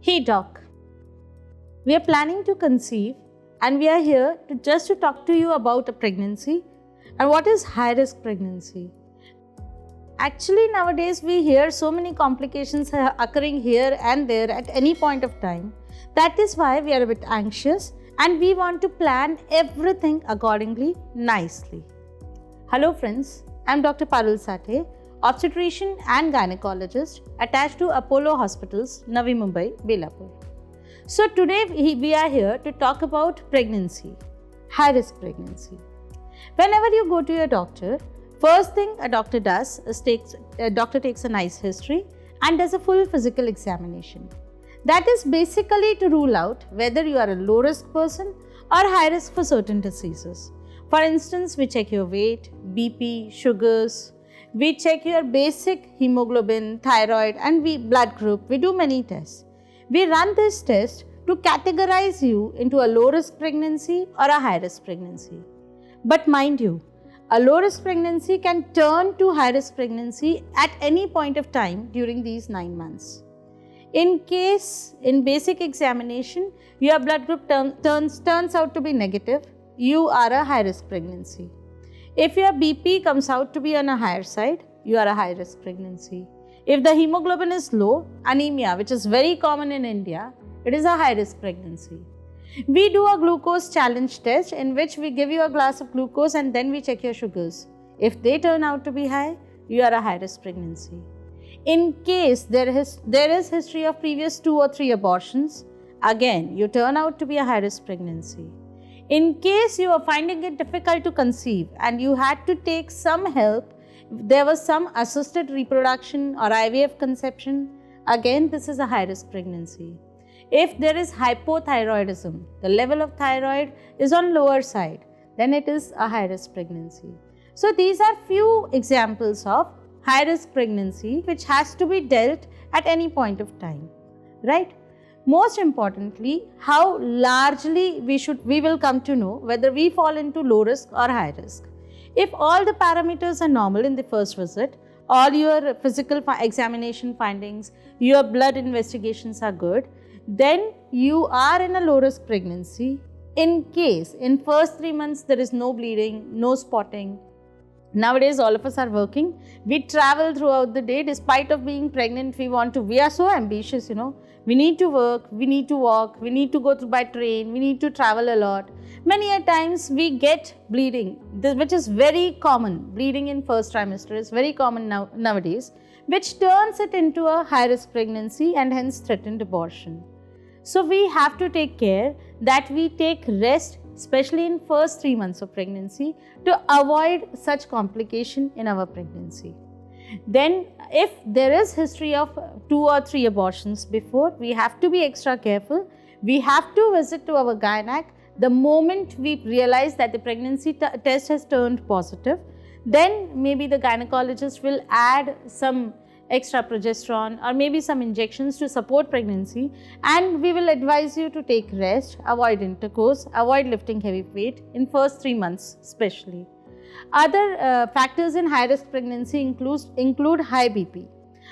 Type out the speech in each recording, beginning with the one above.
Hey doc, we are planning to conceive and we are here to talk to you about a pregnancy and what is high risk pregnancy. Actually, nowadays we hear so many complications occurring here and there at any point of time. That is why we are a bit anxious and we want to plan everything accordingly nicely. Hello friends, I am Dr. Parul Sathe, Obstetrician and Gynaecologist attached to Apollo Hospitals, Navi Mumbai, Belapur. So today we are here to talk about pregnancy, high risk pregnancy. Whenever you go to your doctor, first thing a doctor does is takes a nice history and does a full physical examination. That is basically to rule out whether you are a low risk person or high risk for certain diseases. For instance, we check your weight, BP, sugars, we check your basic hemoglobin, thyroid and blood group. We do many tests. We run this test to categorize you into a low risk pregnancy or a high risk pregnancy. But mind you, a low risk pregnancy can turn to high risk pregnancy at any point of time during these 9 months. In case in basic examination, your blood group turns out to be negative, you are a high risk pregnancy. If your BP comes out to be on a higher side, you are a high risk pregnancy. If the hemoglobin is low, anemia, which is very common in India, it is a high risk pregnancy. We do a glucose challenge test in which we give you a glass of glucose and then we check your sugars. If they turn out to be high, you are a high risk pregnancy. In case there is history of previous 2 or 3 abortions, again you turn out to be a high risk pregnancy. In case you are finding it difficult to conceive and you had to take some help, there was some assisted reproduction or IVF conception, again this is a high risk pregnancy. If there is hypothyroidism, the level of thyroid is on lower side, then it is a high risk pregnancy. So these are few examples of high risk pregnancy which has to be dealt at any point of time, right? Most importantly, how largely we will come to know whether we fall into low risk or high risk. If all the parameters are normal in the first visit, all your physical examination findings, your blood investigations are good, then you are in a low risk pregnancy. In case in first 3 months there is no bleeding, no spotting. Nowadays all of us are working, we travel throughout the day. Despite of being pregnant, we are so ambitious, we need to work, we need to walk, we need to go through by train, we need to travel a lot. Many a times we get bleeding, which is very common. Bleeding in first trimester is very common nowadays, which turns it into a high risk pregnancy and hence threatened abortion. So we have to take care that we take rest, especially in first 3 months of pregnancy, to avoid such complication in our pregnancy. Then if there is history of 2 or 3 abortions before, we have to be extra careful. We have to visit to our gynaec the moment we realize that the pregnancy test has turned positive. Then maybe the gynecologist will add some extra progesterone or maybe some injections to support pregnancy, and we will advise you to take rest, avoid intercourse, avoid lifting heavy weight in first 3 months especially. Other factors in high risk pregnancy include high BP.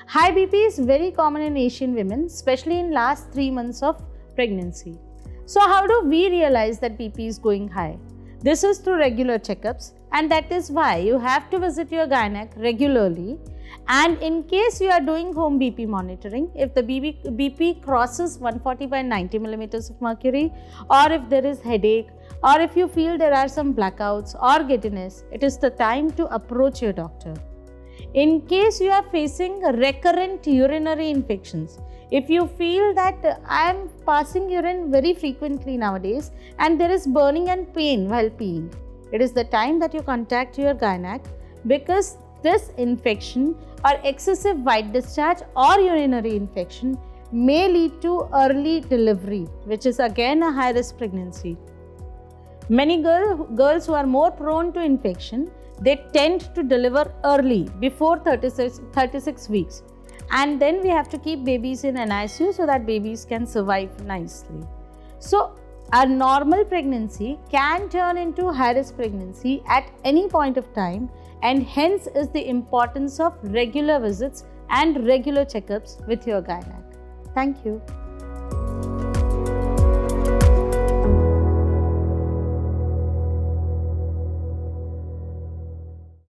High BP is very common in Asian women, especially in last 3 months of pregnancy. So how do we realize that BP is going high? This is through regular checkups, and that is why you have to visit your gynaec regularly. And in case you are doing home BP monitoring, if the BP crosses 140/90 millimeters of mercury, or if there is headache, or if you feel there are some blackouts or giddiness, it is the time to approach your doctor. In case you are facing recurrent urinary infections, if you feel that I am passing urine very frequently nowadays and there is burning and pain while peeing, it is the time that you contact your gynaec, because this infection or excessive white discharge or urinary infection may lead to early delivery, which is again a high risk pregnancy. Many girls who are more prone to infection, they tend to deliver early, before 36 weeks. And then we have to keep babies in NICU so that babies can survive nicely. So a normal pregnancy can turn into high risk pregnancy at any point of time, and hence is the importance of regular visits and regular checkups with your gynaec. Thank you.